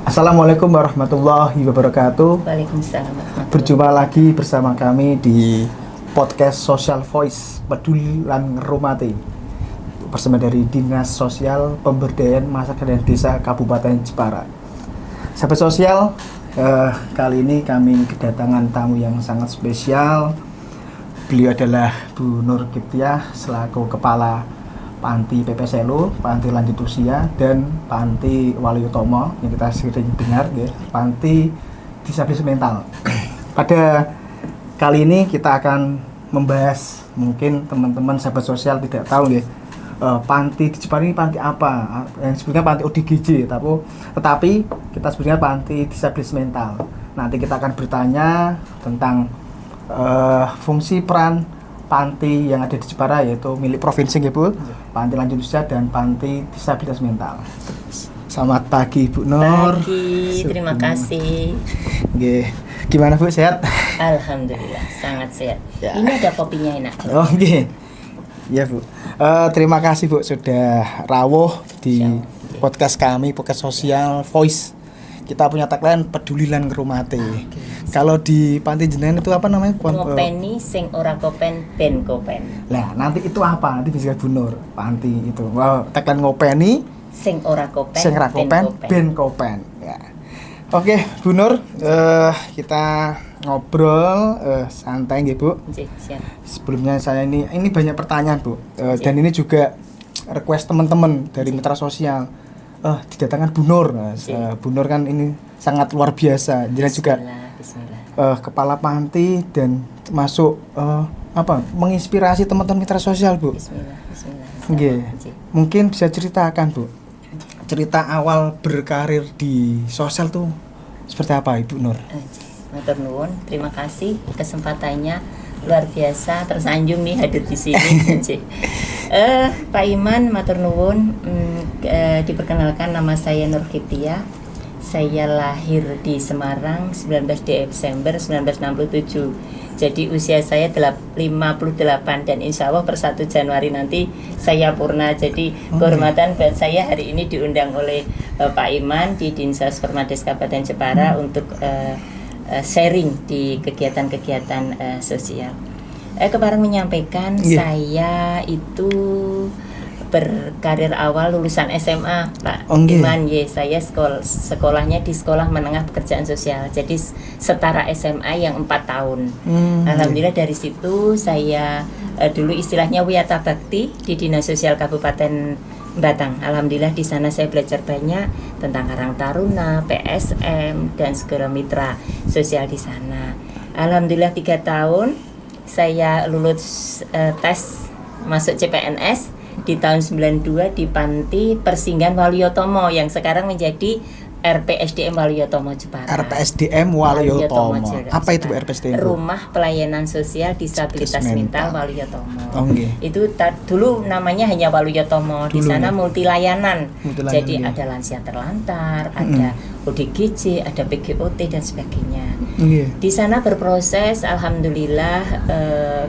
Assalamualaikum warahmatullahi wabarakatuh. Waalaikumsalam warahmatullahi. Berjumpa lagi bersama kami di podcast Social Voice Peduli lan Ngrumati bersama dari Dinas Sosial Pemberdayaan Masyarakat dan Desa Kabupaten Jepara. Sahabat sosial, kali ini kami kedatangan tamu yang sangat spesial. Beliau adalah Bu Nur Kiptiah selaku Kepala Panti PPSLU, Panti Lanjut Usia, dan Panti Waluyotomo yang kita sering dengar, ya, Panti Disabilitas Mental. Pada kali ini kita akan membahas, mungkin teman-teman sahabat sosial tidak tahu, ya, panti di Jepara ini panti apa? Yang sebutnya panti ODGJ, tetapi kita sebutnya Panti Disabilitas Mental. Nanti kita akan bertanya tentang fungsi peran panti yang ada di Jepara, yaitu milik provinsi, ya, Bu, Panti Lanjut Usia dan Panti Disabilitas Mental. Selamat pagi, Bu Nur. Pagi, terima kasih. Nggih. Gimana, Bu, sehat? Alhamdulillah, sangat sehat. Ya. Ini ada kopinya enak. Oh, nggih. Ya, Bu. Terima kasih, Bu, sudah rawuh di podcast kami, podcast Social Voice. Kita punya tagline Peduli lan Ngrumati. Kalau di panti jenengan itu apa namanya? Ngopeni sing ora kopen ben kopen. Nah, nanti itu apa? Nanti bisa Bu Nur, panti itu. Wow, tagline ngopeni Sing ora kopen sing ra kopen ben kopen. Ya. Oke, Bu Nur, kita ngobrol santai nggih, Bu. Nggih, siap. Sebelumnya saya ini banyak pertanyaan, Bu. Dan ini juga request teman-teman dari mitra sosial. Didatangkan Bu Nur. Bu Nur kan ini sangat luar biasa. Dia juga Bismillah. kepala panti dan masuk menginspirasi teman-teman mitra sosial, Bu. Bismillah. Nggih. Mungkin bisa ceritakan, Bu, cerita awal berkarir di sosial tuh seperti apa, Ibu Nur? Matur nuwun, terima kasih kesempatannya, luar biasa, tersanjung nih hadir di sini. Pak Iman, matur nuwun. Diperkenalkan, nama saya Nur Kiptiah. Saya lahir di Semarang 19 Desember 1967. Jadi usia saya 58 dan insya Allah per 1 Januari nanti saya purna. Jadi kehormatan buat saya hari ini diundang oleh Pak Iman di Dinsos Permades Kabupaten Jepara untuk sharing di kegiatan-kegiatan sosial. Kemarin menyampaikan saya itu berkarir awal lulusan SMA, Pak Iman. Saya sekolahnya di Sekolah Menengah Pekerjaan Sosial, jadi setara SMA yang 4 tahun. Alhamdulillah dari situ saya dulu istilahnya Wiyata Bakti di Dinas Sosial Kabupaten Batang. Alhamdulillah di sana saya belajar banyak tentang Karang Taruna, PSM, dan segala mitra sosial di sana. Alhamdulillah 3 tahun saya lulus tes masuk CPNS di tahun 92 di Panti Persinggahan Waluyotomo yang sekarang menjadi RPSDM Waluyotomo Jepara. RPSDM Waluyotomo. Apa itu RPSDM? Rumah Pelayanan Sosial Disabilitas Mental Waluyotomo. Itu dulu namanya hanya Waluyotomo. Di sana multilayanan. Jadi ada lansia terlantar, ada ODGJ, ada PGOT dan sebagainya. Di sana berproses, alhamdulillah,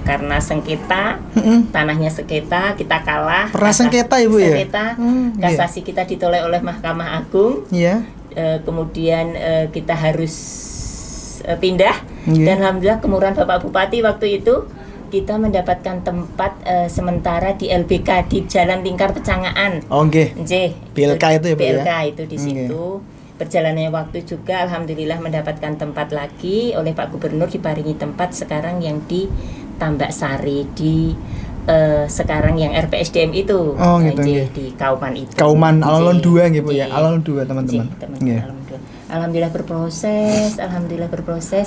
karena sengketa, tanahnya sengketa, kita kalah. Pernah sengketa, Ibu, ya? Sengketa, kasasi kita ditolak oleh Mahkamah Agung. Kemudian kita harus pindah. Dan alhamdulillah kemurahan Bapak Bupati waktu itu kita mendapatkan tempat sementara di LBK di Jalan Lingkar Pecangaan. BLK itu, ya, Bu, BLK ya? itu di situ. Perjalanannya waktu juga alhamdulillah mendapatkan tempat lagi oleh Pak Gubernur, diparingi tempat sekarang yang di Tambak Sari di sekarang yang RPSDM itu. Di Kauman itu. Kauman Alon 2 nggih, Bu, ya. Alon 2, teman-teman. Alhamdulillah berproses.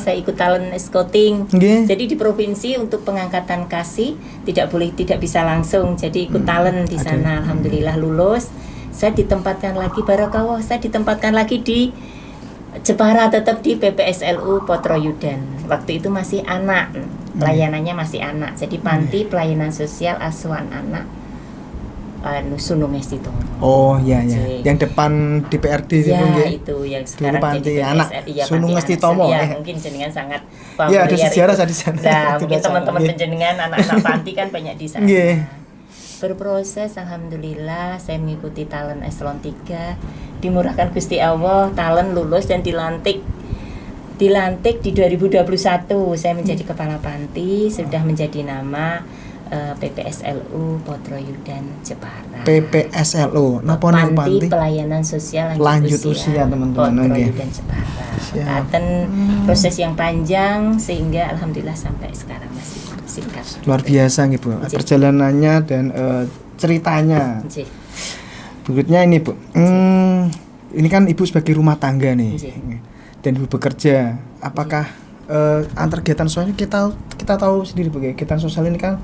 Saya ikut talent scouting. Jadi di provinsi untuk pengangkatan kasih tidak bisa langsung. Jadi ikut talent di sana. Alhamdulillah lulus. Saya ditempatkan lagi di Jepara, tetap di PPSLU Potroyudan. Waktu itu masih anak. Pelayanannya masih anak. Jadi Panti Pelayanan Sosial Asuhan Anak Sunung Estito. Yang depan DPRD itu yang sekarang panti jadi anak Sunung Estitomo. Mungkin jenengan sangat familiar. Ada sejarah di sana. Mungkin teman-teman penjenengan anak-anak panti kan banyak di sana. Berproses, alhamdulillah saya mengikuti talent eselon 3, dimurahkan Gusti Allah, talent lulus dan dilantik di 2021 saya menjadi kepala panti, sudah menjadi nama PPSLU Potroyudan Jepara. PPSLU, napa niku Panti Pelayanan Sosial Lanjut Usia teman-teman. Potroyudan Jepara. Katen proses yang panjang sehingga alhamdulillah sampai sekarang masih singkat. Luar biasa nih Bu, perjalanannya dan ceritanya. Berikutnya ini Bu, ini kan Ibu sebagai rumah tangga nih, dan Ibu bekerja. Apakah antar kegiatan sosial kita tahu sendiri Bu, kegiatan sosial ini kan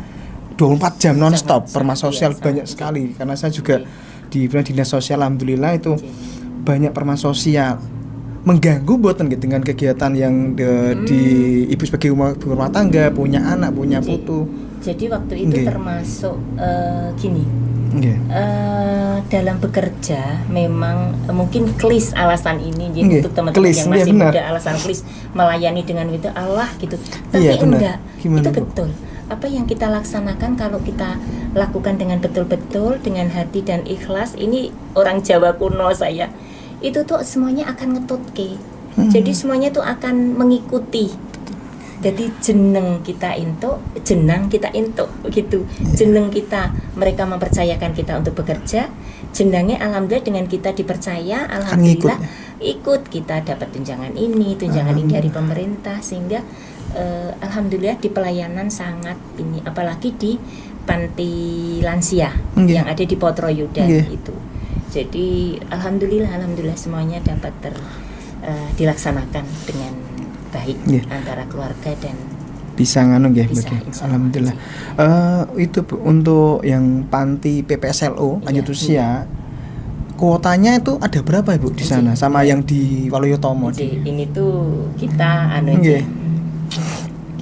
24 jam non-stop, perma sosial banyak sekali. Karena saya juga di dinas sosial, alhamdulillah itu banyak perma sosial. Mengganggu buatan gitu dengan kegiatan yang di Ibu sebagai rumah tangga, punya anak, punya putu. Jadi waktu itu termasuk gini, dalam bekerja memang mungkin klis alasan ini jadi untuk teman-teman yang masih muda, alasan klis melayani dengan itu Allah gitu. Tapi enggak, itu betul. Apa yang kita laksanakan kalau kita lakukan dengan betul-betul, dengan hati dan ikhlas, ini orang Jawa kuno saya, itu tuh semuanya akan ngetutke. Jadi semuanya tuh akan mengikuti. Jadi jeneng kita entuk, jenang kita entuk begitu. Jeneng kita, mereka mempercayakan kita untuk bekerja, jenangnya alhamdulillah dengan kita dipercaya, alhamdulillah ikut kita dapat tunjangan ini dari pemerintah, sehingga alhamdulillah di pelayanan sangat ini, apalagi di panti lansia yang ada di Potroyudan itu. Jadi alhamdulillah semuanya dapat dilaksanakan dengan baik antara keluarga dan bisa nganu nggih, alhamdulillah. Itu Bu, untuk yang panti PPSLU lanjut usia, kuotanya itu ada berapa Ibu di sana sama yang di Waluyotomo? Ini tuh kita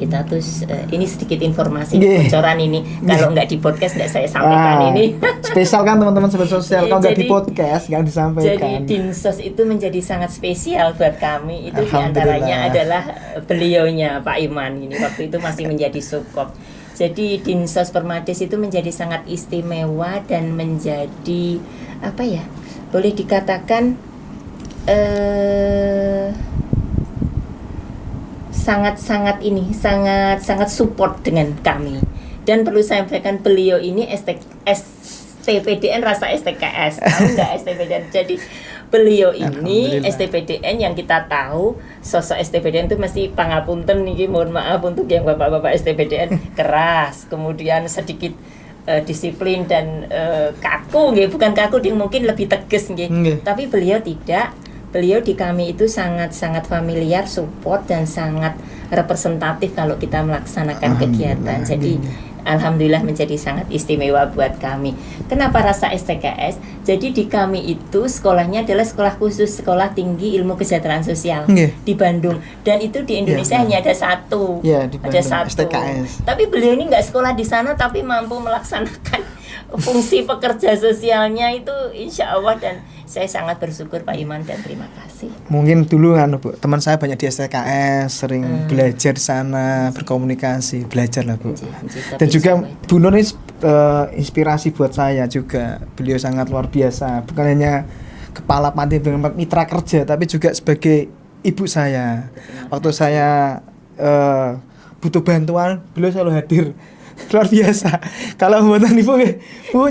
kita terus ini sedikit informasi bocoran ini, kalau nggak di podcast nggak saya sampaikan ini. Spesial kan teman-teman sobat sosial, kalau nggak di podcast nggak disampaikan. Jadi Dinsos itu menjadi sangat spesial buat kami. Itu diantaranya adalah beliaunya Pak Iman ini waktu itu masih menjadi Sukop. Jadi Dinsos Permades itu menjadi sangat istimewa dan menjadi apa ya? Boleh dikatakan sangat support dengan kami. Dan perlu saya sampaikan, beliau ini STPDN rasa STKS, tahu nggak STPDN? Jadi beliau ini STPDN yang kita tahu, sosok STPDN itu mesti pangapunten nih, mohon maaf untuk yang bapak-bapak STPDN, keras, kemudian sedikit disiplin dan kaku, bukan kaku, dia mungkin lebih tegas, tapi beliau tidak. Beliau di kami itu sangat familiar, support, dan sangat representatif kalau kita melaksanakan kegiatan. Jadi alhamdulillah menjadi sangat istimewa buat kami. Kenapa rasa STKS? Jadi di kami itu sekolahnya adalah sekolah khusus, Sekolah Tinggi Ilmu Kesejahteraan Sosial di Bandung. Dan itu di Indonesia hanya ada satu. Ada satu. STKS. Tapi beliau ini nggak sekolah di sana, tapi mampu melaksanakan fungsi pekerja sosialnya itu, insya Allah, dan saya sangat bersyukur Pak Iman dan terima kasih. Mungkin dulu kan Bu, teman saya banyak di STKS, sering belajar di sana, berkomunikasi, belajar lah Bu. Dan juga Bu Nur ini inspirasi buat saya juga. Beliau sangat luar biasa, bukan hanya kepala panti mitra kerja, tapi juga sebagai ibu saya. Waktu saya butuh bantuan, beliau selalu hadir. Luar biasa. Kalau buatan Ibu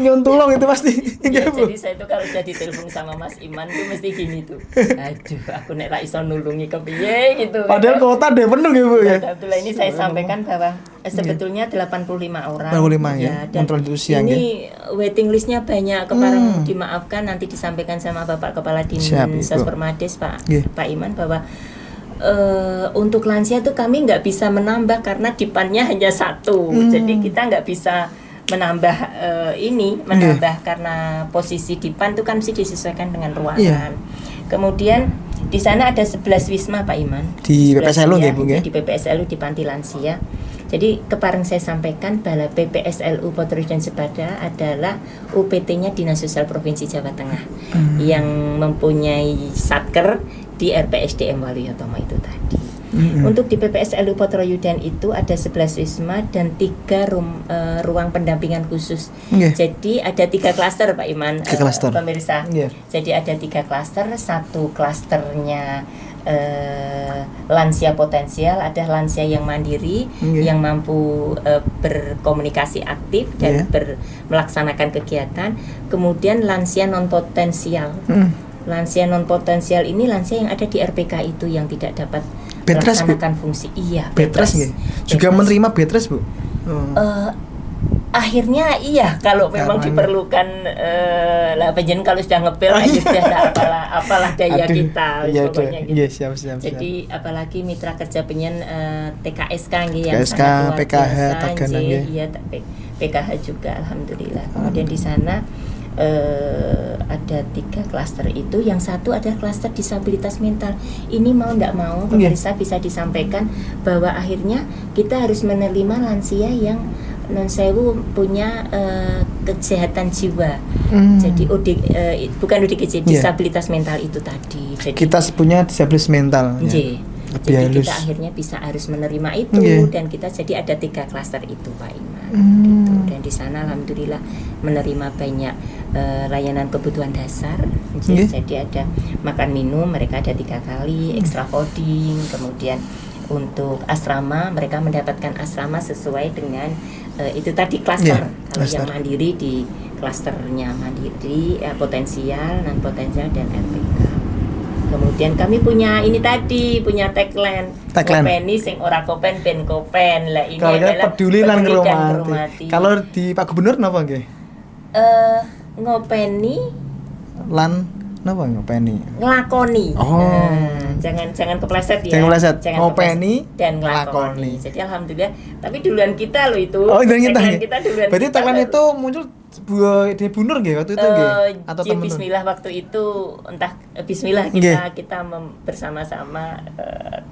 nyun tulung itu pasti. Jadi saya tuh kalau jadi telepon sama Mas Iman tuh mesti gini tuh. Aduh, aku nek ra iso nulungi kepiye gitu. Padahal kota deh penuh ya Bu ya. Alhamdulillah ini saya sampaikan bahwa sebetulnya 85 orang. 85 ya. Dan ini waiting listnya banyak, dimaafkan nanti disampaikan sama Bapak Kepala Dinsos Permades Pak Iman bahwa untuk lansia tuh kami nggak bisa menambah karena dipannya hanya satu, jadi kita nggak bisa menambah karena posisi dipan tuh kan mesti disesuaikan dengan ruangan. Kemudian di sana ada 11 wisma Pak Iman di PPSLU ya Bu ya? Di PPSLU di Panti Lansia. Jadi kemarin saya sampaikan bahwa PPSLU Potroyudan Jepara adalah UPT-nya Dinas Sosial Provinsi Jawa Tengah yang mempunyai satker di RPSDM Waluyotomo itu tadi. Untuk di PPSLU Potroyudan itu ada 11 wisma dan 3 ruang pendampingan khusus. Jadi ada 3 klaster Pak Iman, pemirsa. Jadi ada 3 klaster, satu klasternya lansia potensial, ada lansia yang mandiri yang mampu berkomunikasi aktif dan melaksanakan kegiatan. Kemudian lansia non potensial. Lansia non potensial ini lansia yang ada di RPK itu yang tidak dapat melaksanakan fungsi. Iya, Betres juga menerima Betres, Bu. Akhirnya iya kalau memang diperlukan lah penjen kalau sudah ngepil aja sudah apalah daya kita pokoknya gitu. Siap. Jadi apalagi mitra kerja penyen TKSK yang TKSK, sangat luar PKH, biasa. Iya, PKH juga alhamdulillah. Kemudian di sana ada 3 klaster itu, yang satu adalah klaster disabilitas mental. Ini mau tidak mau pemirsa bisa disampaikan bahwa akhirnya kita harus menerima lansia yang non sewu punya kesehatan jiwa. Jadi bukan ODGJ, disabilitas mental itu tadi. Jadi kita punya disabilitas mental. Jadi kita akhirnya harus menerima itu dan kita jadi ada 3 klaster itu Pak Iman. Gitu. Dan di sana alhamdulillah menerima banyak layanan kebutuhan dasar. Jadi ada makan minum mereka ada 3 kali, extra fooding, kemudian untuk asrama mereka mendapatkan asrama sesuai dengan itu tadi klaster. Kalau yang mandiri di klasternya mandiri, potensial, non potensial dan RPK. Kemudian kami punya ini tadi, punya tagline. Kopeni sing ora kopen ben kopen. Lah ini adalah peduli lan ngrumati. Kalau di Pak Gubernur napa nggih? Ngopeni lan napa ngopeni? Nglakoni. Jangan kepleset ya. Jangan ngopeni dan nglakoni. Jadi alhamdulillah, tapi duluan kita loh itu. Duluan kita duluan. Berarti tagline itu muncul di Bunur nggih waktu itu nggih atau teman-teman? Bismillah waktu itu entah bismillah kita bersama-sama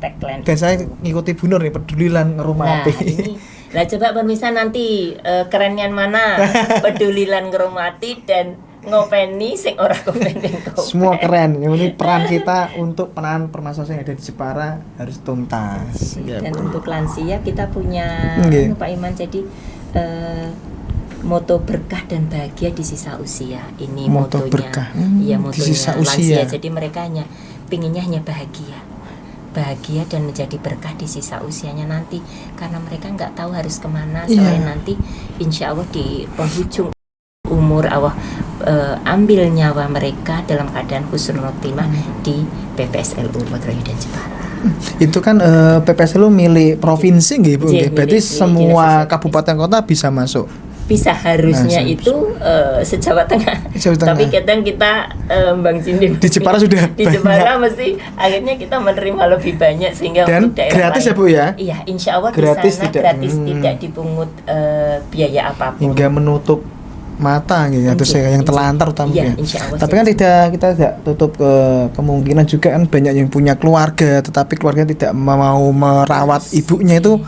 tagline. Dan saya ngikuti Bunur nih, peduli lan ngrumati. Nah, coba pemirsa nanti kerennya mana? Peduli lan ngrumati dan ngopeni sing ora kopen. Semua keren. Yang ini peran kita untuk penanganan permasalahan yang ada di Jepara harus tuntas. Dan untuk lansia kita punya Pak Iman, jadi moto berkah dan bahagia di sisa usia. Ini moto motonya. Berkah. Motonya di sisa lansia. usia. Jadi mereka pinginnya hanya bahagia dan menjadi berkah di sisa usianya nanti, karena mereka nggak tahu harus kemana selain nanti insya Allah di penghujung umur Allah ambil nyawa mereka dalam keadaan husnul khotimah di PPSLU Potroyudan Jepara. Itu kan PPSLU milik provinsi nggih Bu. Berarti semua kabupaten kota bisa masuk. Bisa harusnya itu se-Jawa Tengah. Tapi kadang kita Bang Cindy di Jepara sudah di Jepara mesti akhirnya kita menerima lebih banyak sehingga dan untuk daerah gratis lain. Ya Bu ya? Iya, insya Allah gratis di sana gratis tidak dipungut biaya apapun. Hingga menutup mata gitu atau yang terlantar utamanya. Tapi kan kita tidak tutup kemungkinan juga kan banyak yang punya keluarga tetapi keluarga tidak mau merawat ibunya itu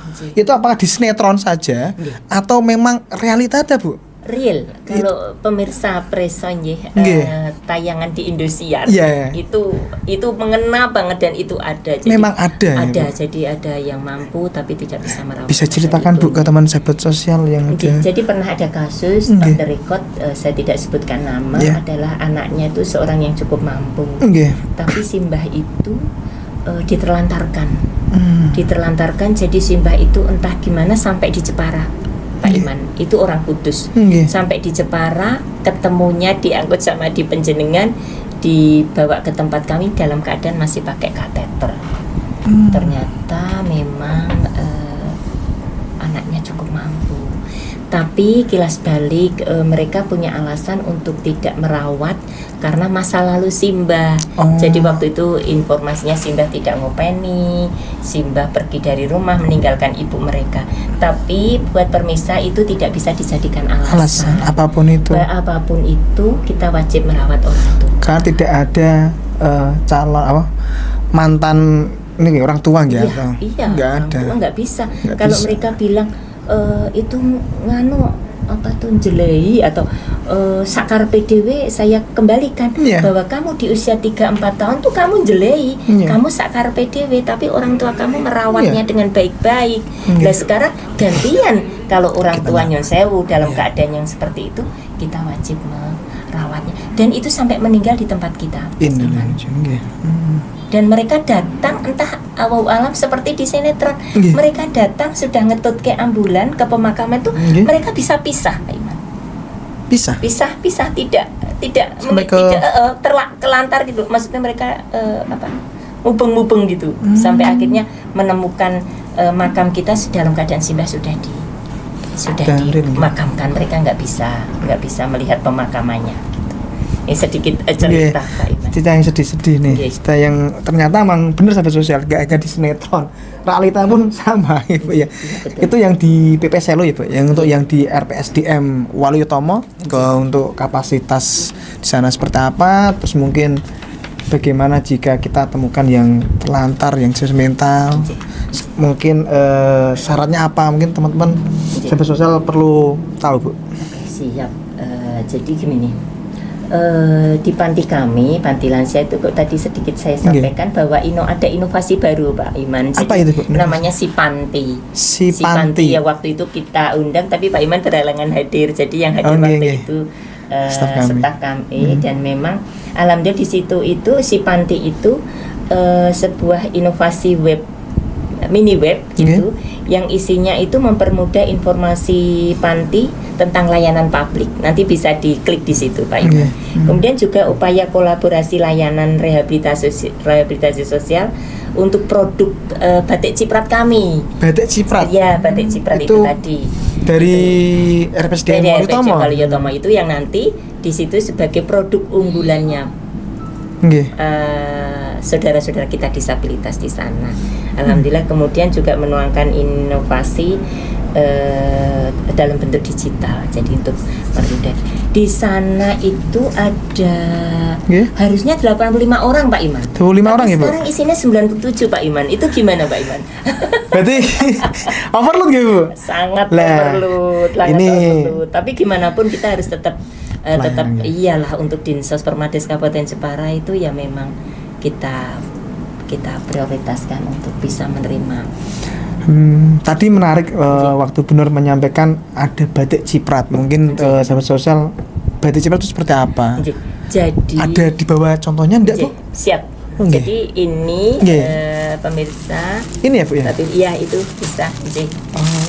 apakah di sinetron saja atau memang realita ada Bu? Real. Kalau pemirsa Preson tayangan di Indosiar itu mengena banget dan itu ada. Jadi, memang ada. Jadi ada yang mampu tapi tidak bisa merawat. Bisa ceritakan Bu ke teman sahabat sosial yang ada. Jadi pernah ada kasus on the record, saya tidak sebutkan nama, adalah anaknya itu seorang yang cukup mampu. Tapi simbah itu diterlantarkan. Diterlantarkan, jadi simbah itu entah gimana sampai di Jepara. Pak Iman, itu orang Kudus. Sampai di Jepara, ketemunya diangkut sama di Penjenengan, dibawa ke tempat kami dalam keadaan masih pakai kateter. Ternyata memang anaknya cukup mampu. Tapi kilas balik mereka punya alasan untuk tidak merawat karena masa lalu simbah. Jadi waktu itu informasinya simbah tidak ngopeni, simbah pergi dari rumah meninggalkan ibu mereka. Tapi buat permisa itu tidak bisa dijadikan alasan. Apapun itu kita wajib merawat orang tua. Karena tidak ada calon mantan ini orang tua nggak ada. Nggak bisa. Kalau mereka bilang itu jelei atau sakar PDW saya kembalikan bahwa kamu di usia 3-4 tahun tuh kamu jelei, kamu sakar PDW, tapi orang tua kamu merawatnya dengan baik-baik. Nah sekarang gantian, kalau orang tua nyon sewu dalam keadaan yang seperti itu, kita wajib merawatnya, dan itu sampai meninggal di tempat kita. Dan mereka datang entah awal alam seperti di sinetron. Mereka datang sudah ngetut ke ambulan ke pemakaman tuh, mereka bisa pisah, Pak Iman. Pisah, tidak terlantar gitu. Maksudnya mereka mubeng gitu. Sampai akhirnya menemukan makam kita dalam keadaan simbah sudah dimakamkan. Mereka nggak bisa melihat pemakamannya. Sedikit cerita Pak Iman. Cerita yang sedih-sedih nih. Cerita yang ternyata emang bener sahabat sosial, gak hanya di sinetron, realita pun sama Ibu ya. Itu yang di PP Selo ya, Pak. Yang untuk yang di RPSDM Waluyotomo untuk kapasitas di sana seperti apa, terus mungkin bagaimana jika kita temukan yang terlantar, yang mental, mungkin syaratnya apa, mungkin teman-teman sahabat sosial perlu tahu, Bu. Siap. Jadi gini nih. Di panti kami, panti lansia itu tadi sedikit saya sampaikan bahwa ada inovasi baru Pak Iman. Apa itu, Bu? Namanya si panti. Si panti ya, waktu itu kita undang tapi Pak Iman berhalangan hadir. Jadi yang hadir waktu itu staf kami. Dan memang alhamdulillah di situ itu si panti itu sebuah inovasi mini web gitu, yang isinya itu mempermudah informasi panti tentang layanan publik. Nanti bisa diklik di situ Pak Iman. Kemudian juga upaya kolaborasi layanan rehabilitasi sosial untuk produk batik ciprat kami. Batik ciprat? Ya, batik ciprat itu tadi. Dari RPSDM Waluyotomo itu yang nanti di situ sebagai produk unggulannya. Saudara-saudara kita disabilitas di sana. Alhamdulillah kemudian juga menuangkan inovasi dalam bentuk digital. Jadi untuk permudah. Di sana itu ada harusnya 85 orang Pak Iman. 25 orang ya, Bu? Sekarang isinya 97 Pak Iman. Itu gimana Pak Iman? Berarti overload ya, Bu? Sangat overload. Tapi gimana pun kita harus tetap iyalah untuk Dinsos Permades Kabupaten Jepara itu ya memang kita prioritaskan untuk bisa menerima. Tadi menarik waktu Bu Nur menyampaikan ada batik ciprat. Mungkin sahabat sosial, batik ciprat itu seperti apa? Jadi ada di bawah contohnya enggak, Bu? Siap. Jadi ini pemirsa. Ini ya, Bu ya? Tapi iya itu bisa.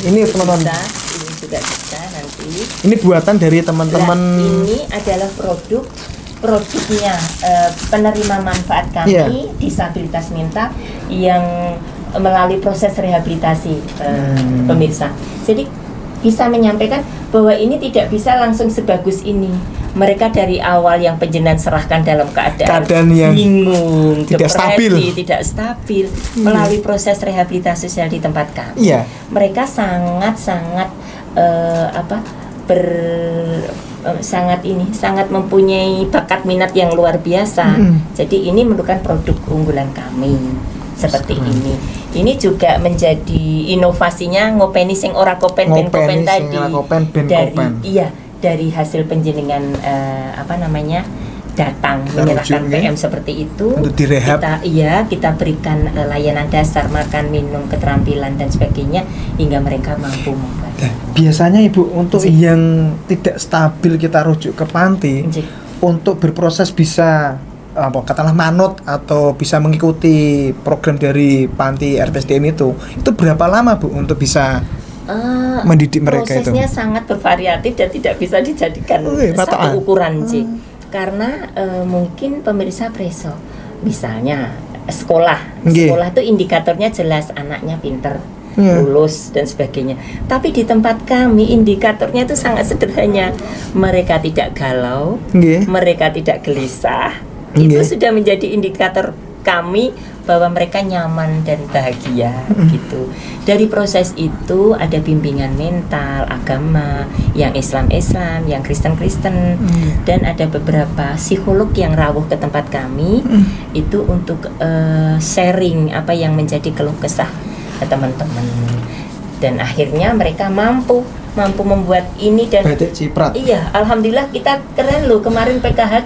Ini teman-teman. Ini juga bisa nanti. Ini buatan dari teman-teman. Ini adalah produknya penerima manfaat kami disabilitas mental yang melalui proses rehabilitasi pemirsa. Jadi bisa menyampaikan bahwa ini tidak bisa langsung sebagus ini. Mereka dari awal yang penjenengan serahkan dalam keadaan yang bingung, tidak stabil, melalui proses rehabilitasi sosial di tempat kami. Mereka sangat sangat mempunyai bakat minat yang luar biasa. Jadi ini merupakan produk unggulan kami seperti ini. Ini juga menjadi inovasinya ngopeni sing ora kopen tadi. Dari hasil penjenengan datang menyerahkan PM seperti itu untuk direhab. Kita berikan layanan dasar makan, minum, keterampilan dan sebagainya hingga mereka mampu membuat. Biasanya Ibu untuk yang tidak stabil kita rujuk ke panti untuk berproses bisa katakanlah manut atau bisa mengikuti program dari panti RPSDM itu berapa lama Bu untuk bisa mendidik mereka itu? Prosesnya sangat bervariatif dan tidak bisa dijadikan satu ukuran karena mungkin pemirsa preso misalnya sekolah itu indikatornya jelas, anaknya pinter, lulus dan sebagainya. Tapi di tempat kami indikatornya itu sangat sederhana. Mereka tidak galau, mereka tidak gelisah. Itu sudah menjadi indikator kami bahwa mereka nyaman dan bahagia gitu. Dari proses itu ada bimbingan mental, agama, yang Islam, yang Kristen, dan ada beberapa psikolog yang rawuh ke tempat kami itu untuk sharing apa yang menjadi keluh kesah ke teman-teman. Dan akhirnya mereka mampu mampu membuat ini dan batik ciprat. iya, alhamdulillah kita keren loh kemarin PKH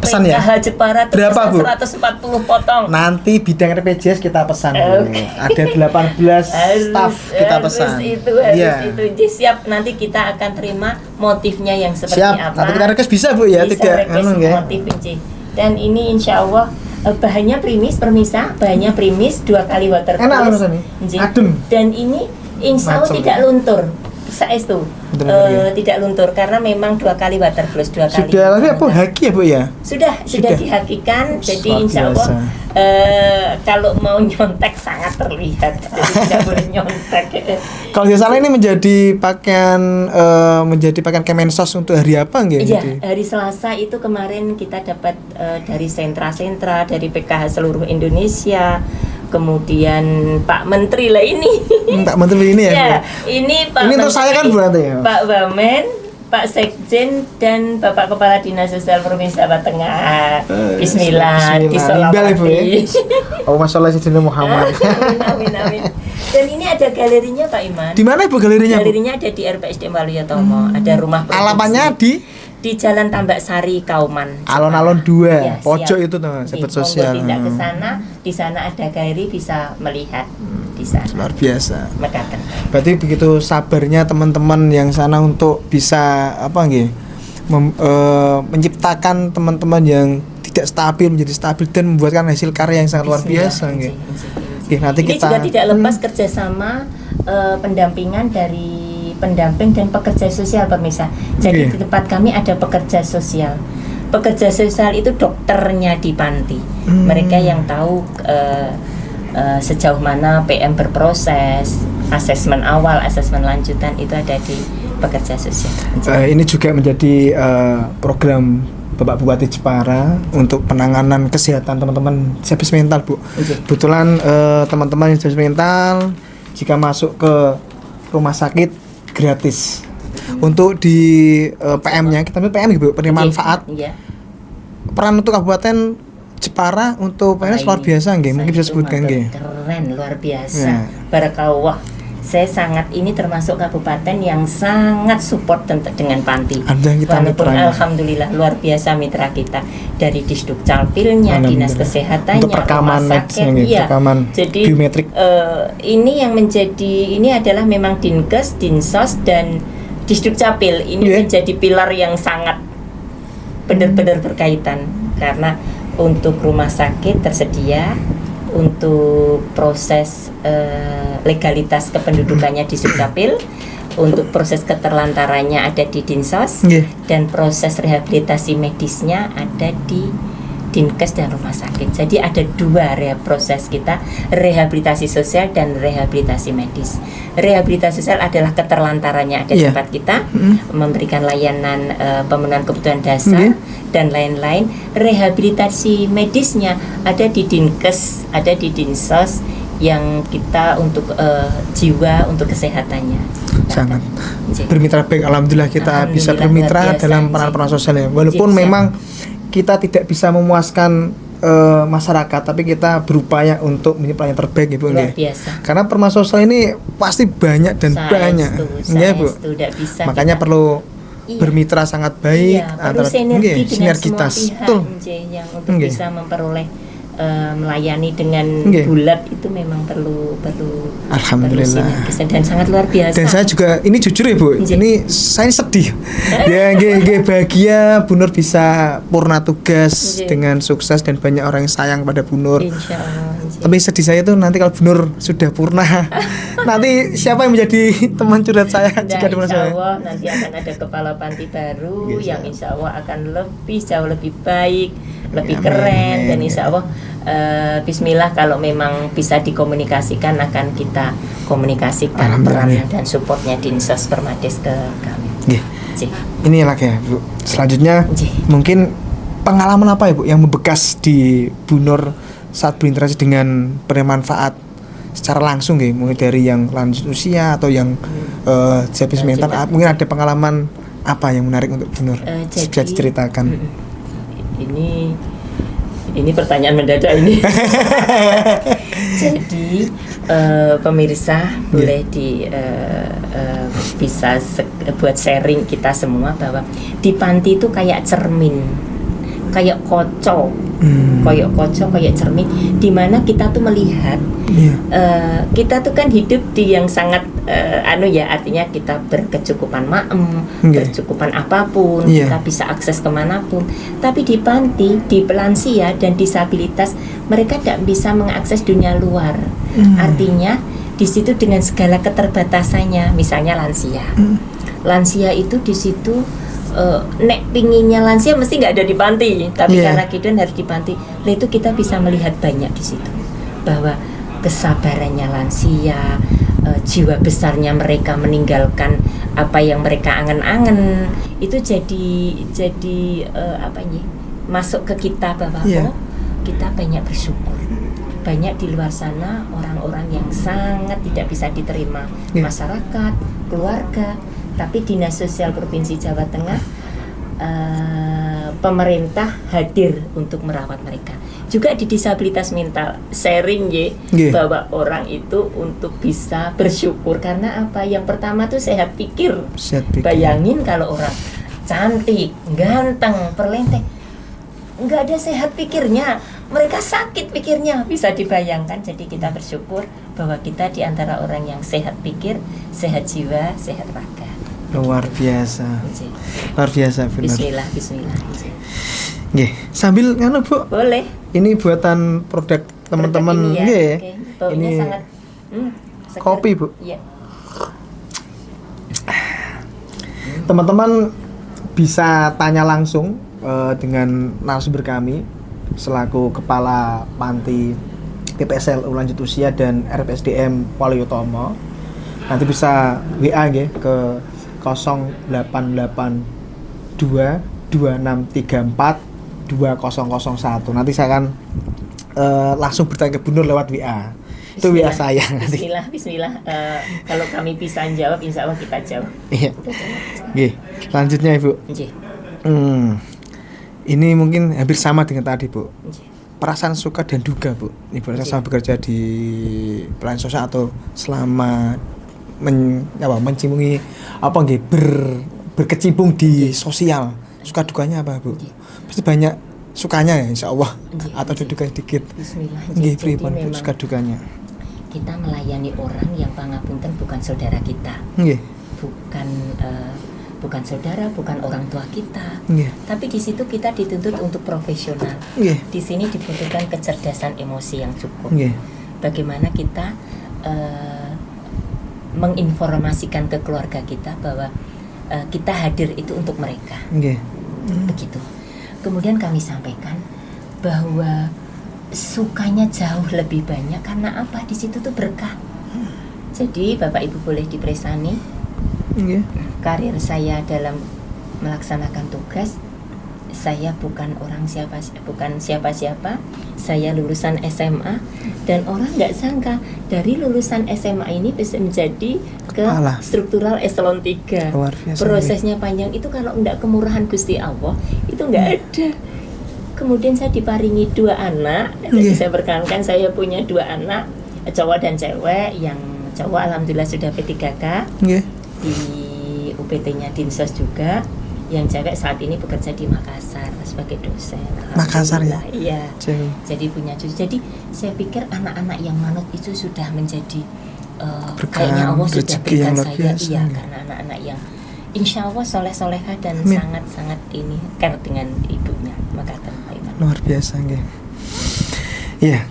Pesan ya? PKH Jepara Berapa, Bu? 140 potong. Nanti bidang RPJS kita pesan. Oke. Ada 18 staff kita pesan. Harus Iya. itu. Jadi siap, nanti kita akan terima motifnya yang seperti Siap. apa. Nanti kita request bisa Bu ya, Bisa tidak request ya. motif Inci. Dan ini insya Allah bahannya primis, permisa, bahannya primis 2 kali waterproof. Enak kan nih? Inci. Adem. Dan ini insya Allah Macem. tidak luntur. Saestu Bener-bener ya. tidak luntur karena memang 2 kali waterproof 2 kali. Sudah lagi apa haki ya Bu ya? Sudah Sudah. dihakikan. Jadi Luar insya Allah biasa. kalau mau nyontek sangat terlihat. Jadi tidak boleh nyontek. Kalau tidak salah ini menjadi pakaian Kemensos untuk hari apa nggih? Iya, Gitu? hari Selasa itu kemarin kita dapat dari sentra-sentra dari PKH seluruh Indonesia. Kemudian Pak Menteri lah ini. Pak Menteri ini ya. Ya, Bu? ini Pak Ini untuk Menteri, saya kan Bu nanti ya? Pak Wamen, Pak Sekjen dan Bapak Kepala Dinas Sosial Provinsi Jawa Tengah. Bismillah, Nimbal ya Bu ya. disolawati. Oh masalah Sidina Muhammad. Amin. Dan ini ada galerinya Pak Iman. Di mana Bu galerinya Bu? Galerinya ada di RPSD Waluyotomo. Ada rumah produksi. Alamannya di Jalan Tambak Sari Kauman. Alon-alon 2, Ya, pojok siap. itu tuh, Oke, sahabat monggo sosial. tindak ke sana, di sana ada galeri bisa melihat di sana. Luar biasa. Mekaten. Berarti begitu sabarnya teman-teman yang sana untuk bisa menciptakan teman-teman yang tidak stabil menjadi stabil dan membuatkan hasil karya yang sangat luar biasa nggih. Oke, nanti Ini kita juga tidak lepas kerjasama pendampingan dari pendamping dan pekerja sosial pemirsa. Jadi Iya. di tempat kami ada pekerja sosial. Pekerja sosial itu dokternya di panti. Mereka yang tahu sejauh mana PM berproses, asesmen awal, asesmen lanjutan itu ada di pekerja sosial. ini juga menjadi program Bapak Bupati Jepara untuk penanganan kesehatan teman-teman disabilitas mental Bu. Kebetulan teman-teman disabilitas mental jika masuk ke rumah sakit gratis. Untuk di PM-nya kita ambil PM gitu, penerima manfaat. Iya. Peran untuk Kabupaten Jepara untuk PNS luar biasa nggih. Mungkin bisa sebutkan nggih. Keren, luar biasa. Ya. Barakallah. Saya sangat ini termasuk kabupaten yang sangat support dengan panti. Ada kita Walaupun mitranya. alhamdulillah luar biasa mitra kita dari Disduk Calpilnya, Dinas Alhamdulillah. Kesehatannya, Untuk rekaman rumah sakit, medis, iya. rekaman Jadi biometrik. ini yang menjadi ini adalah memang Dinkes, Dinsos dan Disduk Capil ini Yeah. menjadi pilar yang sangat benar-benar berkaitan karena untuk rumah sakit tersedia, untuk proses legalitas kependudukannya di Sukcapil, untuk proses keterlantarannya ada di Dinsos, Nggih. dan proses rehabilitasi medisnya ada di Dinkes dan rumah sakit. Jadi ada 2 proses kita, rehabilitasi sosial dan rehabilitasi medis. Rehabilitasi sosial adalah keterlantarannya ada di Iya. tempat kita, memberikan layanan pemenuhan kebutuhan Nggih. dasar dan lain-lain. Rehabilitasi medisnya ada di Dinkes, ada di Dinsos yang kita untuk jiwa, untuk kesehatannya. Sangat Jadi, bermitra baik, alhamdulillah kita bisa Alhamdulillah, bermitra luar biasa, dalam Nji. peran sosial ya. Walaupun Nji, siap. memang kita tidak bisa memuaskan masyarakat, tapi kita berupaya untuk menjadi pelayan terbaik ya Bu luar nggih. biasa. Karena peran sosial ini pasti banyak dan banyak. Nggih, Bu. Tidak bisa Makanya kita- perlu Iya. bermitra sangat baik Iya, perlu sinergi nggih, dengan sinergitas. semua pihak Betul. Nje, yang untuk Nggih. bisa memperoleh melayani dengan Nggih. bulat itu memang perlu Alhamdulillah. sinergis dan sangat luar biasa. Dan saya juga ini jujur ya Bu, Nggih. ini saya sedih. Ya nggih bahagia Bu Nur bisa purna tugas Nggih. dengan sukses dan banyak orang yang sayang pada Bu Nur. Insya Allah. Nje. Tapi sedih saya tuh nanti kalau Bu Nur sudah purna, nanti siapa yang menjadi teman curhat saya Nah, jika di insya saya? Allah nanti akan ada kepala panti baru Insya yang insya Allah akan jauh lebih baik, lebih Amin, keren, amin, dan ya. insya Allah Bismillah kalau memang bisa dikomunikasikan akan kita komunikasikan Alhamdulillah. peran dan supportnya Dinsos Permades ke kami. Nggih. Nje. Ini lagi ya Bu. Selanjutnya Nggih. mungkin pengalaman apa ya Bu yang membekas di Bu Nur saat berinteraksi dengan penerima manfaat secara langsung nggih, mulai dari yang lanjut usia atau yang disabilitas mental, mungkin ada pengalaman apa yang menarik untuk Bu Nur bisa diceritakan? Ini pertanyaan mendadak ini. Jadi pemirsa boleh bisa buat sharing kita semua bahwa di panti itu kayak cermin, kayak kaca, kayak cermin, di mana kita tuh melihat kita tuh kan hidup di yang sangat artinya kita berkecukupan berkecukupan apapun, kita bisa akses kemanapun. Tapi di panti, di lansia dan disabilitas, mereka tidak bisa mengakses dunia luar. Artinya di situ dengan segala keterbatasannya, misalnya lansia. Lansia itu di situ nek pinginnya lansia mesti nggak ada di panti, tapi karena kita harus di panti, itu kita bisa melihat banyak di situ bahwa kesabarannya lansia, jiwa besarnya mereka meninggalkan apa yang mereka angen-angen, itu jadi masuk ke kita bahwa kita banyak bersyukur. Banyak di luar sana orang-orang yang sangat tidak bisa diterima masyarakat, keluarga, tapi Dinas Sosial Provinsi Jawa Tengah, pemerintah hadir untuk merawat mereka. Juga di disabilitas mental sharing bahwa orang itu untuk bisa bersyukur karena apa? Yang pertama tuh sehat pikir. Bayangin kalau orang cantik, ganteng, perlenteng, nggak ada sehat pikirnya, mereka sakit pikirnya, bisa dibayangkan. Jadi kita bersyukur bahwa kita di antara orang yang sehat pikir, sehat jiwa, sehat raga. Luar biasa. Luar biasa, benar. Bismillah. Nggih, sambil nganu Bu. Boleh. Ini buatan produk teman-teman nggih. Ini sangat kopi, Bu. Iya. Teman-teman bisa tanya langsung dengan narasumber kami selaku Kepala Panti TPSL lanjut usia dan RPSDM Waluyotomo. Nanti bisa WA nggih ke 0882 2634 2001. Nanti saya akan langsung bertanya ke Bu Nur lewat WA. Itu WA saya nanti. Bismillah. Kalau kami bisa jawab, insya Allah kita jawab. Iya. Oke. Selanjutnya Ibu. Ini mungkin hampir sama dengan tadi Bu. Perasaan suka dan duga Bu. Ibu saya bekerja di pelayanan sosial atau selama mencipungi berkecimpung di sosial. Suka dukanya apa Bu? Pasti banyak sukanya ya insya Allah, atau duga dikit. Bismillah. Jadi memang suka dukanya. Kita melayani orang yang pangapunten bukan saudara kita, bukan saudara, bukan orang tua kita. Tapi di situ kita dituntut untuk profesional. Di sini dibutuhkan kecerdasan emosi yang cukup. Bagaimana kita menginformasikan ke keluarga kita bahwa kita hadir itu untuk mereka. Begitu. Kemudian kami sampaikan bahwa sukanya jauh lebih banyak karena apa? Di situ tuh berkah. Jadi Bapak Ibu boleh dipresani karir saya dalam melaksanakan tugas. Saya bukan siapa-siapa. Saya lulusan SMA dan orang nggak sangka dari lulusan SMA ini bisa menjadi ke struktural eselon 3. Prosesnya panjang itu kalau nggak kemurahan Gusti Allah itu nggak ada. Kemudian saya diparingi 2 anak. Saya perkenalkan saya punya 2 anak, cowok dan cewek. Yang cowok alhamdulillah sudah P3K di UPT-nya Dinsos juga. Yang cewek saat ini bekerja di Makassar sebagai dosen. Makassar ya? Iya. Jadi punya cucu. Jadi saya pikir anak-anak yang manut itu sudah menjadi kayaknya Allah sudah berikan saya. Iya, karena anak-anak yang insya Allah soleh-solehah dan sangat-sangat ini care dengan ibunya. Maka Pak Iman. Luar biasa nggih. Iya,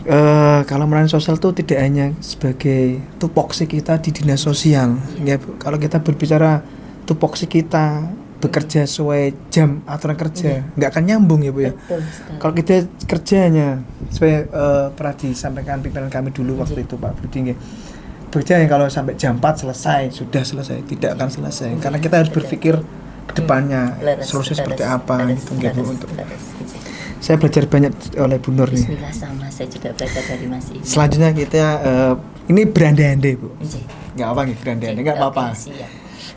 kalau melayani sosial itu tidak hanya sebagai tupoksi kita di dinas sosial. Ya, kalau kita berbicara tupoksi kita bekerja sesuai jam aturan kerja, nggak akan nyambung ya Bu ya. Kalau kita kerjanya sesuai pernah disampaikan pimpinan kami dulu waktu itu Pak Budi, bekerja kalau sampai jam 4 sudah selesai, tidak akan selesai. Karena kita harus berpikir ke depannya solusi seperti apa gitu Bu. Untuk saya belajar banyak oleh Bu Nur nih. Bismillah, sama saya juga belajar dari Mas Ibu. Selanjutnya kita ini berandai-andai Bu. Nggak apa nih berandai-andai, nggak apa-apa.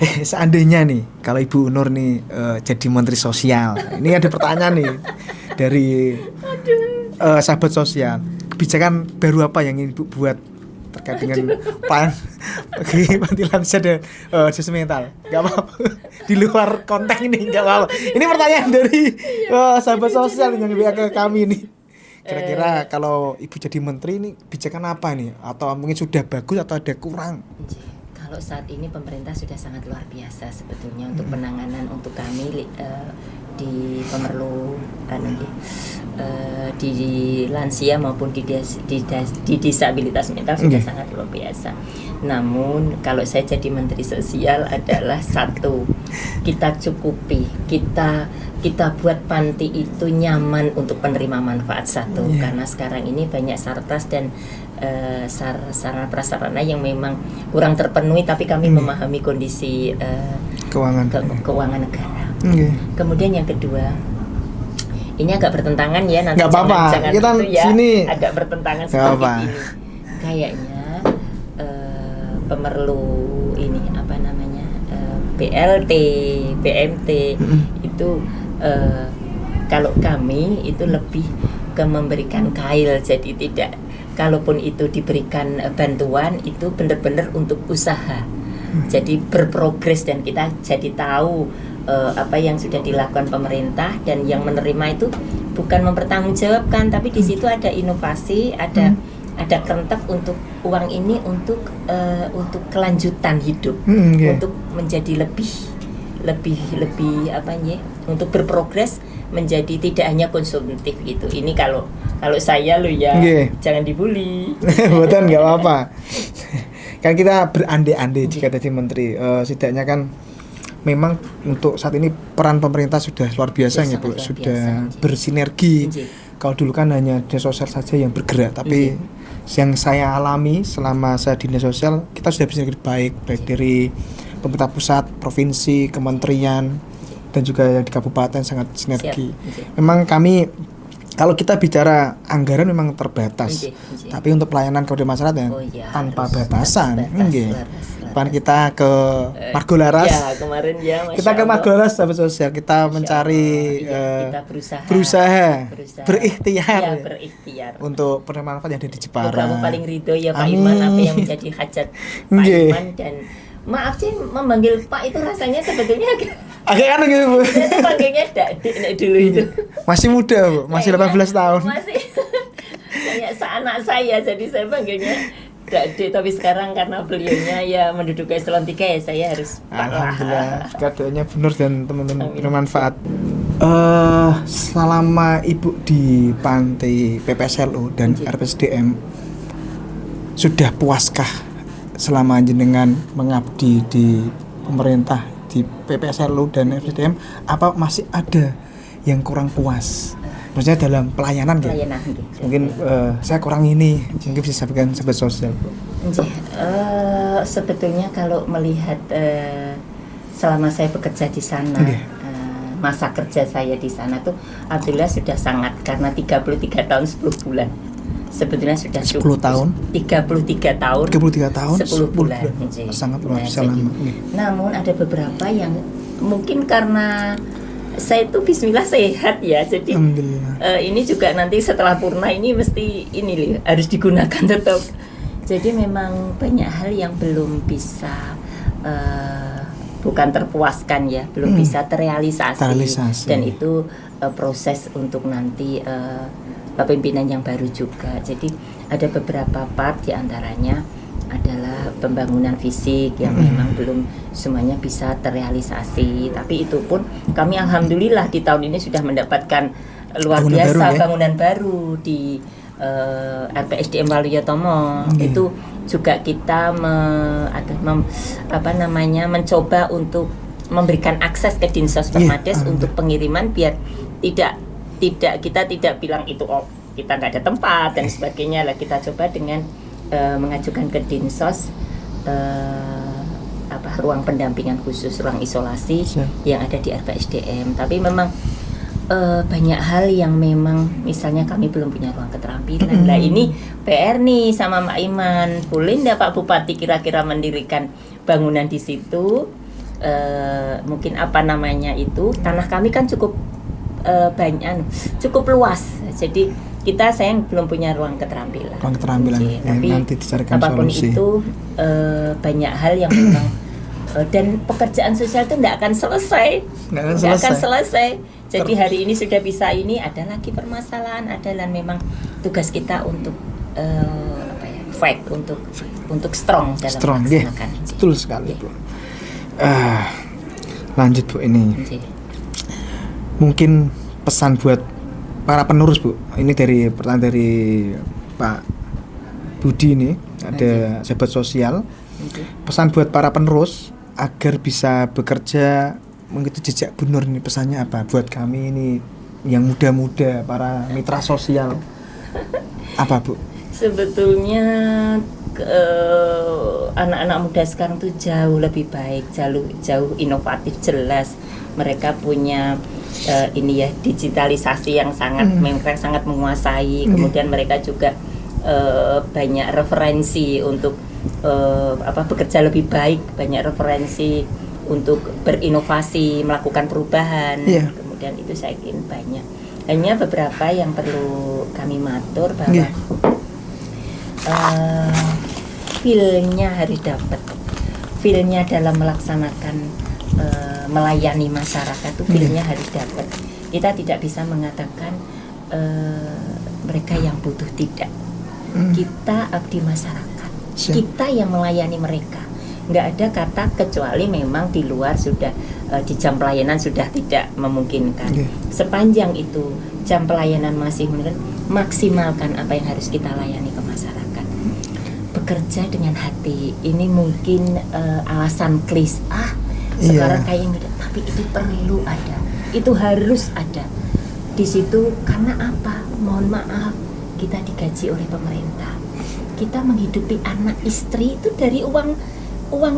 Seandainya nih kalau Ibu Nur nih jadi Menteri Sosial, ini ada pertanyaan nih dari sahabat sosial. kebijakan baru apa yang ingin Ibu buat terkait dengan panti lansia dan akses mental? Gak apa-apa. Di luar konteks ini gak apa-apa. Ini pertanyaan dari sahabat sosial yang WA ke kami nih. Kira-kira kalau Ibu jadi menteri ini kebijakan apa nih? Atau mungkin sudah bagus atau ada kurang? Kalau saat ini pemerintah sudah sangat luar biasa sebetulnya untuk penanganan untuk kami di pemerlu di lansia maupun di disabilitas mental sudah sangat luar biasa. Namun kalau saya jadi menteri sosial adalah satu, kita cukupi, kita buat panti itu nyaman untuk penerima manfaat satu, karena sekarang ini banyak sartas dan sarana prasarana yang memang kurang terpenuhi, tapi kami memahami kondisi keuangan negara. Kemudian yang kedua, ini agak bertentangan ya, nanti jangan kita itu ya sini agak bertentangan seperti ini. Kayaknya pemerlu ini apa namanya BLT, BMT itu kalau kami itu lebih ke memberikan kail, jadi tidak, kalaupun itu diberikan bantuan itu benar-benar untuk usaha, jadi berprogres dan kita jadi tahu apa yang sudah dilakukan pemerintah, dan yang menerima itu bukan mempertanggungjawabkan, tapi di situ ada inovasi, ada kerentek untuk uang ini untuk kelanjutan hidup, untuk menjadi lebih apa ya, untuk berprogres menjadi tidak hanya konsumtif gitu. Ini kalau saya lo ya, jangan dibully. Betul, nggak apa-apa. Kan kita berandai-andai jika jadi menteri, setidaknya kan memang untuk saat ini peran pemerintah sudah luar biasa ya Bu, sudah bersinergi. Kalau dulu kan hanya dinas sosial saja yang bergerak, tapi yang saya alami selama saya di dinas sosial, kita sudah bersinergi baik dari pemerintah pusat, provinsi, kementerian, dan juga yang di kabupaten sangat sinergi. Memang kami, kalau kita bicara anggaran memang terbatas, tapi untuk pelayanan kepada masyarakat tanpa batasan. Pan kita ke Margolaras. Ya, kemarin ya, kita ke Margolaras sahabat sosial, kita mencari kita berusaha berikhtiar untuk untuk penerima manfaat yang ada di Jepara. Kamu paling ridho ya Pak Iman, apa yang menjadi hajat Pak Iman, dan maaf sih memanggil Pak itu rasanya sebetulnya agak kan gitu Bu. Saya panggilnya Dik dulu itu. Masih muda Bu, masih 18 tahun. Masih kayak seanak saya, jadi saya panggilnya Dik, tapi sekarang karena beliaunya ya menduduki eselon 3 ya saya harus alhamdulillah kadonya benar dan teman-teman bermanfaat. Selama Ibu di panti PPSLU dan RPSDM, sudah puaskah selama jenengan mengabdi di pemerintah di PPSLU dan RPSDM, apa masih ada yang kurang puas? Maksudnya dalam pelayanan gitu. Mungkin saya kurang ini, mungkin bisa sampaikan sahabat sosial. Sebetulnya kalau melihat selama saya bekerja di sana, masa kerja saya di sana tuh alhamdulillah sudah sangat, karena 33 tahun 10 bulan. Sebetulnya sudah 10 tahun 33 tahun 10 bulan. Sangat luar biasa lama. Namun ada beberapa yang mungkin karena saya itu bismillah sehat ya, jadi ini juga nanti setelah purna ini mesti ini harus digunakan tetap. Jadi memang banyak hal yang belum bisa bukan terpuaskan ya, belum bisa terrealisasi. Dan itu proses untuk nanti pimpinan yang baru juga. Jadi ada beberapa part, diantaranya adalah pembangunan fisik yang memang belum semuanya bisa terrealisasi. Tapi itu pun kami alhamdulillah di tahun ini sudah mendapatkan luar biasa bangunan baru di RPSDM Waluyotomo. Itu juga kita mencoba untuk memberikan akses ke Dinsos Permades untuk pengiriman, biar kita tidak bilang itu kita nggak ada tempat dan sebagainya lah. Kita coba dengan mengajukan ke Dinsos ruang pendampingan khusus, ruang isolasi yang ada di RPSDM. Tapi memang banyak hal yang memang misalnya kami belum punya ruang keterampilan. Nah ini PR nih sama Mak Iman, boleh nggak Pak Bupati kira-kira mendirikan bangunan di situ? Mungkin itu tanah kami kan cukup banyak, cukup luas. Jadi saya belum punya ruang keterampilan. Tapi nanti dicarikan apapun solusi. itu banyak hal yang memang dan pekerjaan sosial itu tidak akan selesai. Jadi hari ini sudah bisa ini, ada lagi permasalahan, adalah memang tugas kita untuk fight, untuk strong dalam melaksanakan. Betul sekali, Bu. Lanjut, Bu, ini. Mungkin pesan buat para penerus, Bu. Ini pertanyaan dari Pak Budi ini, ada sahabat sosial. Pesan buat para penerus agar bisa bekerja mengikuti jejak Bu Nur, ini pesannya apa buat kami ini yang muda-muda, para mitra sosial? Apa, Bu? Sebetulnya anak-anak muda sekarang tuh jauh lebih baik, jauh inovatif, jelas mereka punya digitalisasi yang mereka sangat menguasai. Kemudian mereka juga banyak referensi untuk bekerja lebih baik, banyak referensi untuk berinovasi, melakukan perubahan. Kemudian itu saya ingin banyak. Hanya beberapa yang perlu kami matur bahwa feel-nya harus dapat. Feel-nya dalam melaksanakan melayani masyarakat itu feel-nya harus dapat. Kita tidak bisa mengatakan mereka yang butuh, tidak. Kita abdi masyarakat. Kita yang melayani mereka. Nggak ada kata kecuali memang di luar sudah di jam pelayanan sudah tidak memungkinkan. Sepanjang itu jam pelayanan masih memungkinkan, maksimalkan apa yang harus kita layani ke masyarakat. Bekerja dengan hati. Ini mungkin alasan klise. Sekarang kayak ini, tapi itu perlu ada. Itu harus ada. Di situ karena apa? Mohon maaf, kita digaji oleh pemerintah. Kita menghidupi anak istri itu dari uang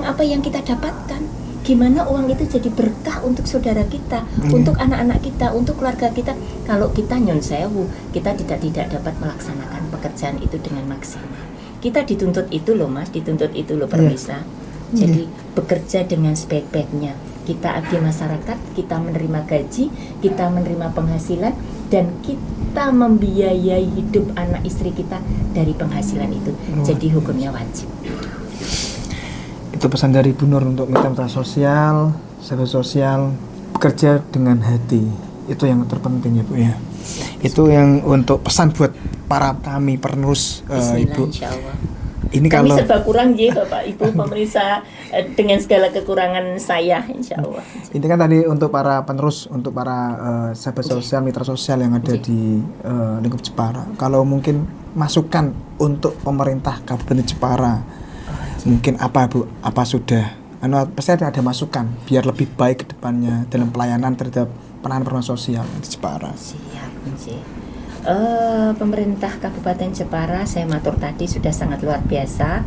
apa yang kita dapatkan. Gimana uang itu jadi berkah untuk saudara kita, untuk anak-anak kita, untuk keluarga kita. Kalau kita nyun sewu, kita tidak dapat melaksanakan pekerjaan itu dengan maksimal. Kita dituntut itu loh, Mas, dituntut itu loh, permisa. Jadi bekerja dengan sebaik-baiknya. Kita abdi masyarakat, kita menerima gaji, kita menerima penghasilan, dan kita membiayai hidup anak istri kita dari penghasilan itu. Jadi hukumnya wajib. Itu pesan dari Bu Nur untuk mitra sosial, sahabat sosial, bekerja dengan hati. Itu yang terpenting ya, Bu, ya. Itu yang untuk pesan buat para kami penerus, Ibu. Insyaallah. Ini kami kalau serba kurang Bapak Ibu pemirsa, dengan segala kekurangan saya, insyaallah. Ini kan tadi untuk para penerus, untuk para sahabat sosial, mitra sosial yang ada di lingkup Jepara. Kalau mungkin masukan untuk pemerintah Kabupaten Jepara, mungkin apa, Bu? Apa sudah? Pasti ada masukan biar lebih baik ke depannya dalam pelayanan terhadap penanganan permasalahan sosial di Jepara. Siap, pemerintah Kabupaten Jepara, saya matur tadi sudah sangat luar biasa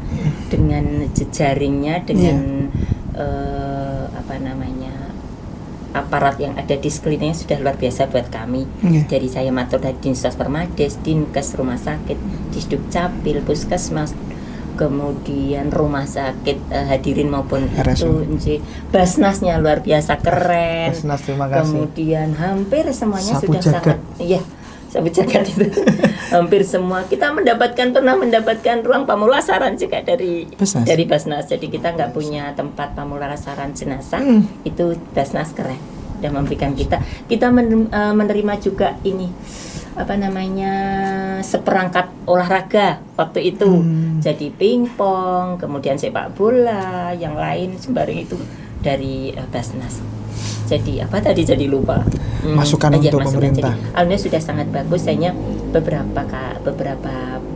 dengan jejaringnya, dengan aparat yang ada di sekelilingnya sudah luar biasa buat kami. Dari saya matur tadi Dinsos Permades, Dinkes, Rumah Sakit, Disduk Capil, Puskesmas, kemudian rumah sakit hadirin maupun itu Basnasnya luar biasa keren. Basnas, terima kasih. Kemudian hampir semuanya Sapu sudah jagat. sangat sapu jagat itu hampir semua kita pernah mendapatkan ruang pemulasaran juga dari Basnas. Jadi kita nggak punya tempat pemulasaran jenazah. Itu Basnas keren dan memberikan kita menerima juga ini seperangkat olahraga waktu itu. Jadi pingpong, kemudian sepak bola, yang lain sembari itu dari Basnas. Jadi jadi lupa. Masukan untuk pemerintah. Alhamdulillah sudah sangat bagus. Hanya beberapa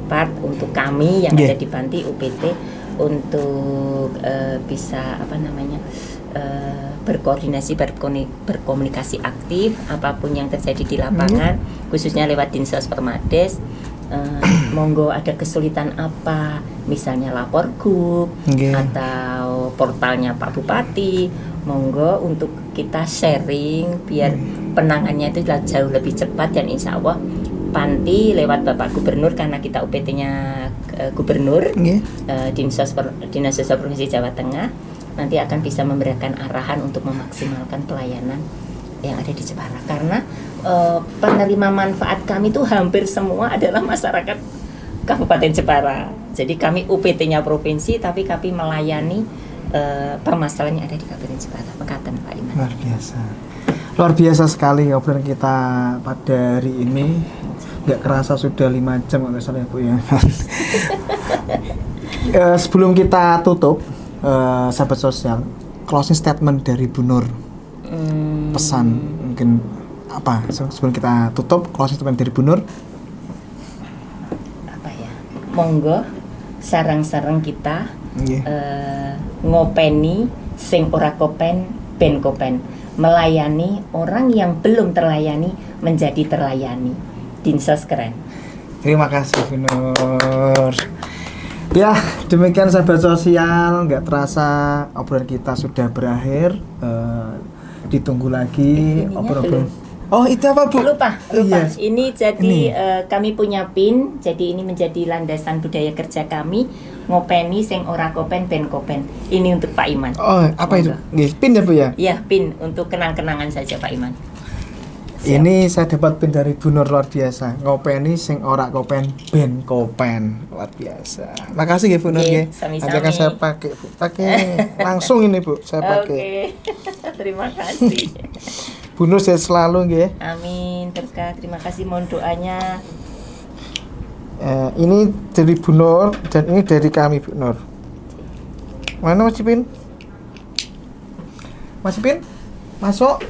part untuk kami yang ada di panti UPT untuk bisa berkoordinasi, berkomunikasi aktif apapun yang terjadi di lapangan, khususnya lewat Dinsos Permades. Monggo ada kesulitan apa, misalnya lapor gub atau portalnya Pak Bupati, monggo untuk kita sharing biar penanganannya itu jauh lebih cepat, dan insya Allah panti lewat Bapak Gubernur, karena kita UPT-nya Gubernur, Dinas Sosial Provinsi Jawa Tengah, nanti akan bisa memberikan arahan untuk memaksimalkan pelayanan yang ada di Jepara. Karena penerima manfaat kami itu hampir semua adalah masyarakat Kabupaten Jepara. Jadi kami UPT-nya provinsi, tapi kami melayani permasalahan yang ada di Kabupaten Jepara. Mekaten Pak Iman. Luar biasa sekali obrolan kita pada hari ini. Nggak kerasa sudah 5 jam nggak salah ya Bu ya. Sebelum kita tutup, sahabat sosial, closing statement dari Bu Nur. Pesan mungkin apa sebelum kita tutup, closing statement dari Bu Nur. Apa ya? Monggo sarang-sarang kita ngopeni sing ora kopen ben kopen, melayani orang yang belum terlayani menjadi terlayani. Dinsos keren. Terima kasih Bu Nur. Ya, demikian sahabat sosial, nggak terasa obrolan kita sudah berakhir. Ditunggu lagi obrolan. Oh, itu apa Bu? Lupa. Yes. Ini jadi kami punya PIN, jadi ini menjadi landasan budaya kerja kami. Ngopeni sing ora kopen ben kopen. Ini untuk Pak Iman. Oh, apa itu? Nggih, PIN ya Bu ya? Iya, PIN untuk kenang-kenangan saja Pak Iman. Siap. Ini saya dapat PIN dari Bu Nur, luar biasa. Ngopeni sing ora kopen ben kopen. Luar biasa. Makasih ya Bu Nur nggih. Sami-sami. Nanti akan saya pakai Bu. Pakai langsung ini Bu, saya pakai. Oke. Terima kasih. Bu Nur sehat selalu nggih. Amin. Terima kasih, mohon doanya. Ini dari Bu Nur dan ini dari kami Bu Nur. Mana Mas Pin? Mas Pin? Masuk.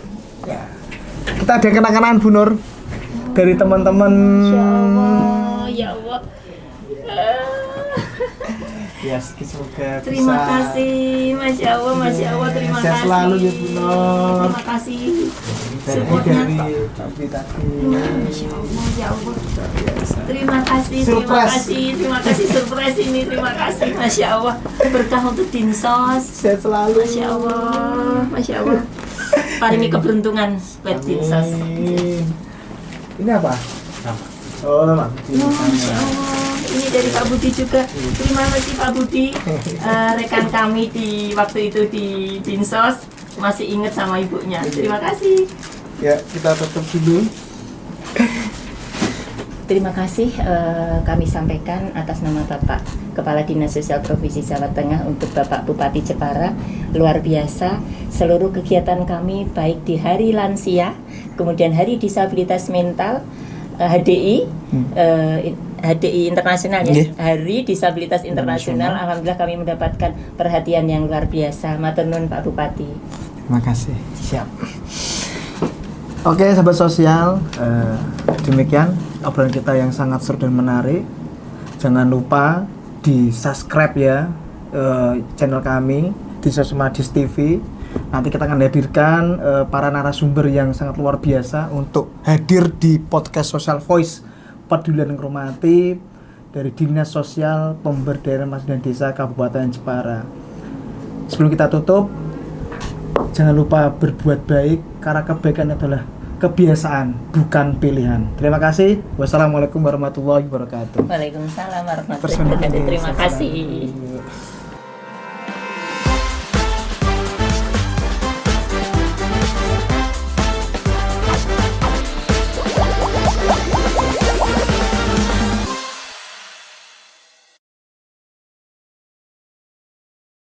Ya. Kita ada kenang-kenangan Bu Nur dari teman-teman. Ya Allah, ya Allah. Ya, semoga Terima kasih, Masya Allah, terima kasih. Sehat selalu ya Bu Nur. Terima kasih. Supportnya tapi Masya Allah, ya Allah. Terima kasih, terima kasih surprise ini, terima kasih, Masya Allah. Berkah untuk Dinsos. Sehat selalu. Masya Allah. Paringi keberuntungan buat Dinsos. Ini apa? Oh, Masya Allah. Ini dari Pak Budi juga. Terima kasih Pak Budi. Rekan kami di waktu itu di Dinsos masih ingat sama ibunya. Terima kasih. Ya, kita tutup dulu. Terima kasih kami sampaikan atas nama Bapak Kepala Dinas Sosial Provinsi Jawa Tengah untuk Bapak Bupati Jepara. Luar biasa seluruh kegiatan kami baik di Hari Lansia, kemudian Hari Disabilitas Mental, HDI, HDI Internasional ya, Hari Disabilitas Internasional. Alhamdulillah kami mendapatkan perhatian yang luar biasa. Matur nuwun Pak Bupati. Terima kasih. Siap. Oke, sahabat sosial, demikian obrolan kita yang sangat seru dan menarik. Jangan lupa di subscribe ya channel kami di Sosmadis TV. Nanti kita akan hadirkan para narasumber yang sangat luar biasa untuk hadir di podcast Social Voice Pedulian Ngrumati dari Dinas Sosial Pemberdayaan Masyarakat dan Desa Kabupaten Jepara. Sebelum kita tutup, jangan lupa berbuat baik karena kebaikan adalah kebiasaan, bukan pilihan. Terima kasih. Wassalamualaikum warahmatullahi wabarakatuh. Waalaikumsalam warahmatullahi wabarakatuh. Terima kasih.